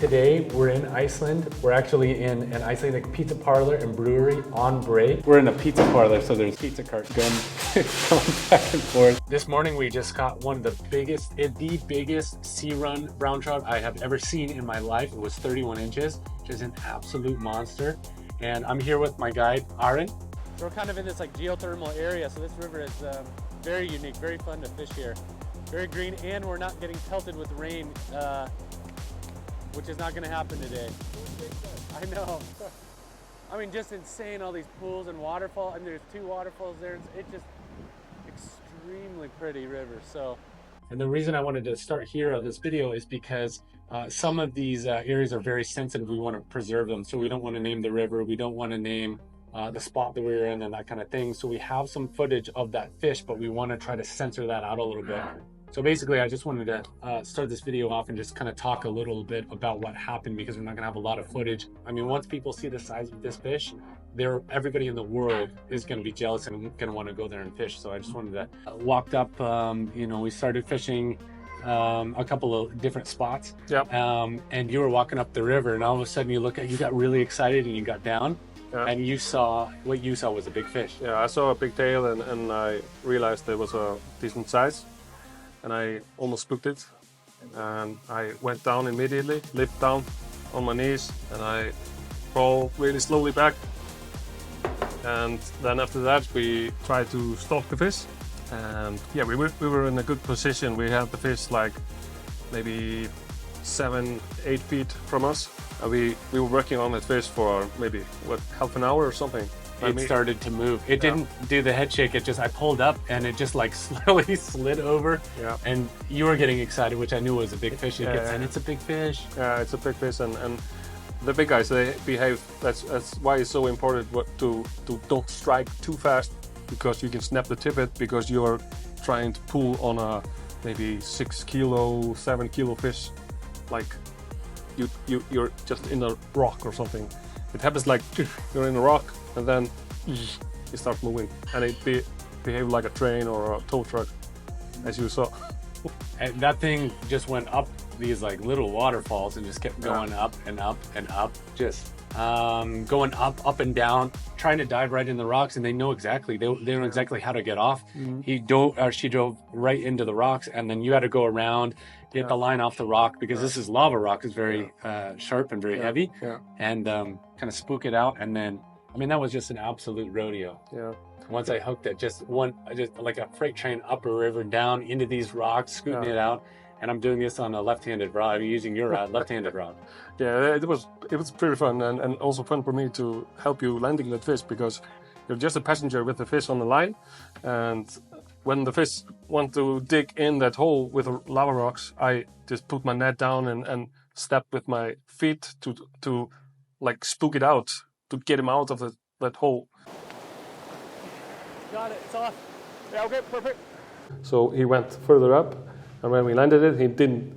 Today we're in Iceland. We're actually in an Icelandic pizza parlor and brewery on break. We're in a pizza parlor, so there's pizza carts going back and forth. This morning we just caught one of the biggest sea run brown trout I have ever seen in my life. It was 31 inches, which is an absolute monster. And I'm here with my guide, Aaron. We're kind of in this like geothermal area, so this river is very unique, very fun to fish here. Very green, and we're not getting pelted with rain, which is not going to happen today. I know. I mean, just insane, all these pools and waterfalls. I mean, there's 2 waterfalls there. It's just extremely pretty river. So, and the reason I wanted to start here on this video is because some of these areas are very sensitive. We want to preserve them, so we don't want to name the river. We don't want to name the spot that we were in and that kind of thing. So we have some footage of that fish, but we want to try to censor that out a little bit. So basically, I just wanted to start this video off and just kind of talk a little bit about what happened, because we're not going to have a lot of footage. I mean, once people see the size of this fish, everybody in the world is going to be jealous and going to want to go there and fish. So I just wanted to walk up. We started fishing a couple of different spots. Yep. And you were walking up the river, and all of a sudden you got really excited and you got down. Yeah. And what you saw was a big fish. Yeah, I saw a big tail and I realized it was a decent size. And I almost spooked it. And I went down immediately, lift down on my knees, and I crawl really slowly back. And then after that, we tried to stalk the fish. And yeah, we were in a good position. We had the fish like maybe 7-8 feet from us. And we were working on that fish for maybe, half an hour or something. It started to move. It didn't do the head shake. I pulled up and it just like slowly slid over. Yeah. And you were getting excited, which I knew was a big fish. And it's a big fish. Yeah, it's a big fish, and the big guys, they behave. That's why it's so important to don't strike too fast, because you can snap the tippet, because you're trying to pull on a maybe 6 kilo, 7 kilo fish, like you're just in a rock or something. It happens like you're in a rock, and then you start moving, and it behaved like a train or a tow truck, as you saw. And that thing just went up these like little waterfalls and just kept going up and up and up, just going up and down, trying to dive right in the rocks. And they know exactly, they know exactly how to get off. Mm-hmm. She drove right into the rocks, and then you had to go around, get the line off the rock, because this is lava rock. It's very sharp and very heavy, and kind of spook it out. And then, I mean, that was just an absolute rodeo. Yeah. Once I hooked it, just like a freight train up a river, down into these rocks, scooting it out. And I'm doing this on a left-handed rod. I'm using your left-handed rod. Yeah, it was pretty fun, and also fun for me to help you landing that fish, because you're just a passenger with the fish on the line, and when the fish want to dig in that hole with the lava rocks, I just put my net down and step with my feet to like spook it out, to get him out of that hole. got it. It's off. Yeah. Okay. Perfect. So he went further up, and when we landed it, he didn't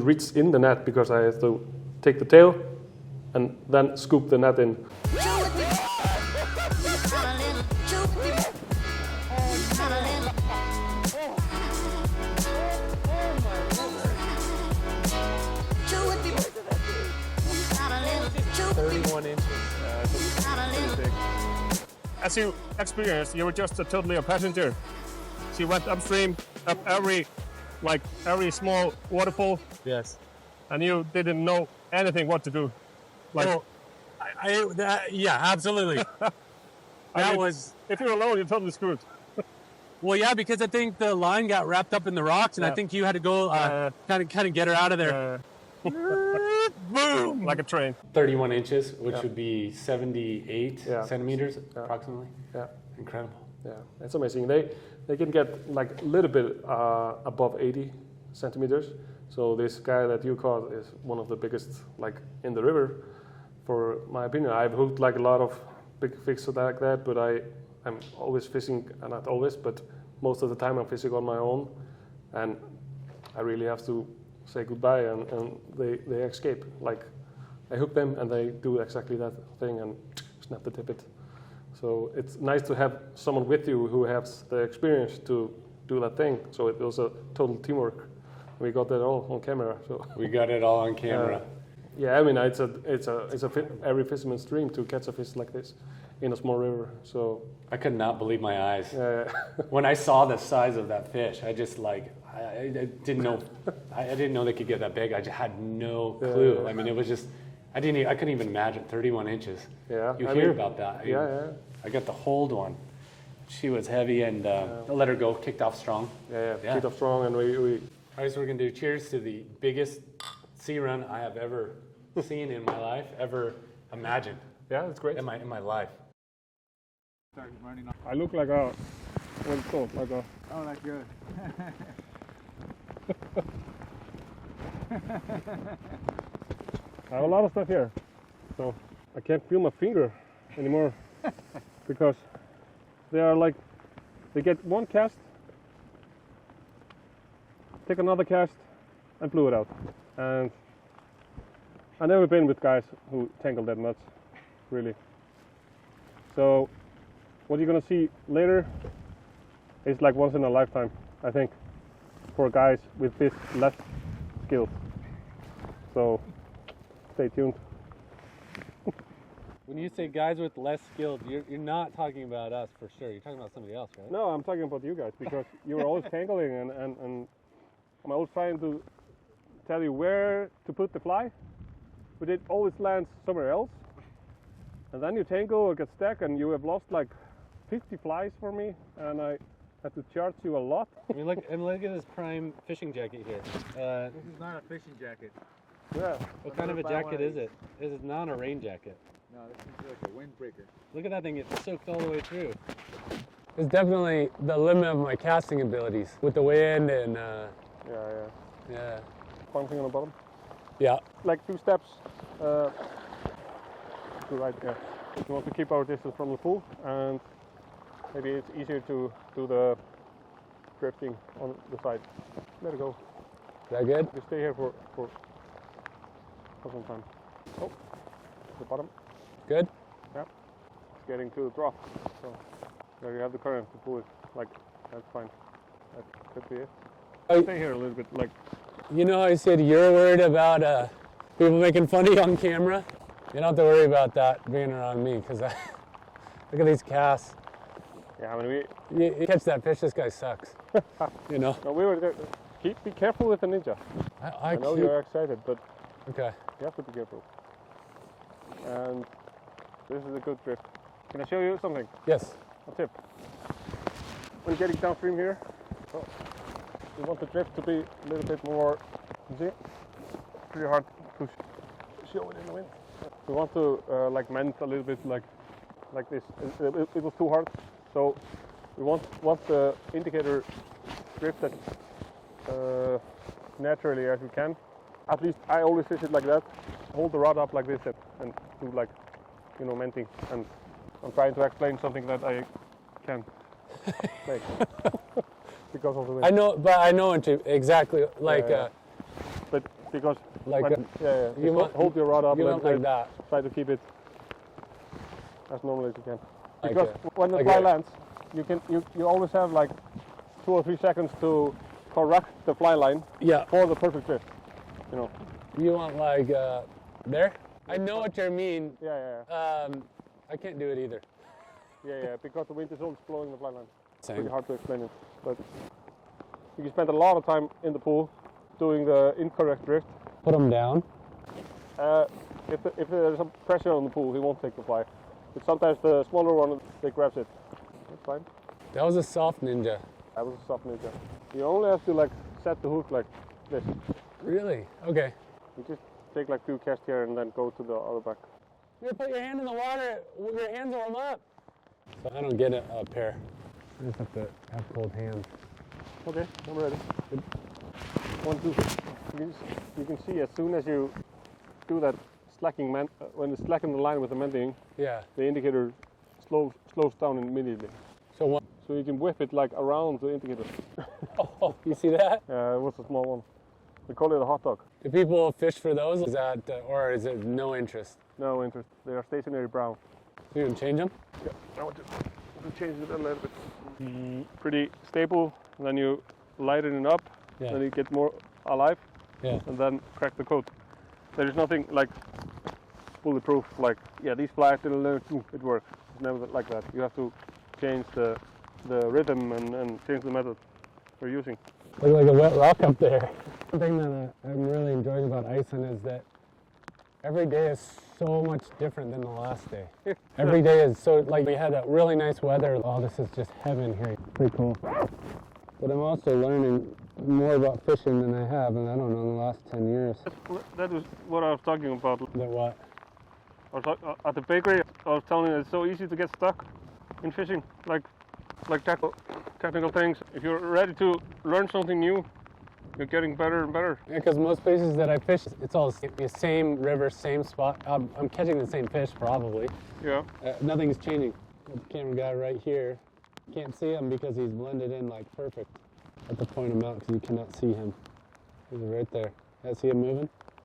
reach in the net, because I had to take the tail and then scoop the net in. As you experienced, you were just totally a passenger. She went upstream, up every small waterfall. Yes. And you didn't know anything what to do. Yeah, absolutely. If you're alone, you're totally screwed. Well, yeah, because I think the line got wrapped up in the rocks, and I think you had to go kind of get her out of there. Boom! Like a train. 31 inches, which would be 78 centimeters approximately. Yeah. Incredible. Yeah, it's amazing. They can get like a little bit above 80 centimeters. So this guy that you caught is one of the biggest like in the river, for my opinion. I've hooked like a lot of big fish like that, but I'm always fishing, not always, but most of the time I'm fishing on my own, and I really have to say goodbye, and they escape. Like I hook them and they do exactly that thing and snap the tippet. So it's nice to have someone with you who has the experience to do that thing. So it was a total teamwork We got that all on camera. So We got it all on camera. yeah, I mean it's every fisherman's dream to catch a fish like this in a small river. So I could not believe my eyes. yeah. When I saw the size of that fish, I just like, I didn't know, I didn't know they could get that big. I just had no clue. I mean, it was just, I couldn't even imagine 31 inches. Yeah, You I hear mean, about that. Yeah. I got the hold one. She was heavy and I let her go, kicked off strong. Yeah. Kicked off strong, and we All right, so we're gonna do cheers to the biggest sea run I have ever seen in my life, ever imagined. Yeah, it's great. In my life. Start running off. I look like a, what's it called? Like a. Oh, that's good. I have a lot of stuff here, so I can't feel my finger anymore because they are like, they get one cast, take another cast, and blew it out. And I've never been with guys who tangle that much, really. So what you're gonna see later is like once in a lifetime, I think, for guys with this less skills. So stay tuned. When you say guys with less skilled, you're not talking about us for sure. You're talking about somebody else, right? No, I'm talking about you guys because you were always tangling and I'm always trying to tell you where to put the fly, but it always lands somewhere else. And then you tangle or get stuck and you have lost like 50 flies for me and I have to charge you a lot. I mean, look at this prime fishing jacket here. This is not a fishing jacket. Yeah. What kind of a jacket is it? This is not a rain jacket. No, this is like a windbreaker. Look at that thing, it's soaked all the way through. It's definitely the limit of my casting abilities with the wind and yeah. Bunking on the bottom. Yeah. Like 2 steps to right, yeah. We want to keep our distance from the pool and maybe it's easier to do the drifting on the side. Let it go. Is that good? You stay here for some time. Oh, the bottom. Good? Yeah. It's getting to the drop. So there you have the current to pull it. Like, that's fine. That could be it. Stay here a little bit. Like, You know how I said you're worried about people making fun of you on camera? You don't have to worry about that being around me because look at these casts. yeah, I mean, You catch that fish, this guy sucks. You know? no, we were there. Be careful with the ninja. I know you're excited, but Okay. you have to be careful. And this is a good drift. Can I show you something? Yes. A tip. When getting downstream here, you want the drift to be a little bit more, you see? Pretty hard to show it in the wind. We want to like mend a little bit like this. It was too hard, so we want the indicator drifted naturally as we can. At least I always fish it like that. Hold the rod up like this and do like, you know, mending. And I'm trying to explain something that I can't make because of the wind. I know, but I know exactly like But because like when, you want, hold your rod up you and want like that. try to keep it as normal as you can. Like Because when the like fly a- lands, you always have like 2 or 3 seconds to correct the fly line Yeah. for the perfect drift. You know. You want like there? I know what you mean. Yeah. I can't do it either. Yeah. Because the wind is always blowing the fly line. Same. Pretty hard to explain it, but you can spend a lot of time in the pool doing the incorrect drift. Put them down. If there's some pressure on the pool, he won't take the fly. But sometimes the smaller one, they grabs it. That's fine. That was a soft ninja. That was a soft ninja. You only have to like set the hook like this. Really? Okay. You just take like 2 casts here and then go to the other back. You put your hand in the water. Your hands warm up. So I don't get it up here. I just have to have cold hands. Okay, I'm ready. 1, 2. You can see as soon as you do that slacking when you slacken the line with the mending, Yeah. the indicator slows down immediately. So one. So you can whip it like around the indicator. Oh, you see that? It was a small one. We call it a hot dog. Do people fish for those? Is that or is it no interest? No interest. They are stationary brown. You can change them. Yeah, I want to change it a little bit. Pretty stable. And then you lighten it up. Yeah. Then you get more alive, Yeah. and then crack the coat. There is nothing like bulletproof. Like these flags, it works. It's never like that. You have to change the rhythm and change the method we're using. Look like a wet rock up there. One thing that I'm really enjoying about Iceland is that every day is so much different than the last day. Every day is so, like, we had a really nice weather. Oh, this is just heaven here. Pretty cool. But I'm also learning more about fishing than I have, and I don't know, in the last 10 years. That was what I was talking about. That what? At the bakery, I was telling you it's so easy to get stuck in fishing, like technical things. If you're ready to learn something new, you're getting better and better. Yeah, because most places that I fish, it's all the same river, same spot. I'm catching the same fish, probably. Yeah. Nothing's changing. The camera guy right here, can't see him because he's blended in like perfect. At the point him out because you cannot see him. He's right there. I see him moving.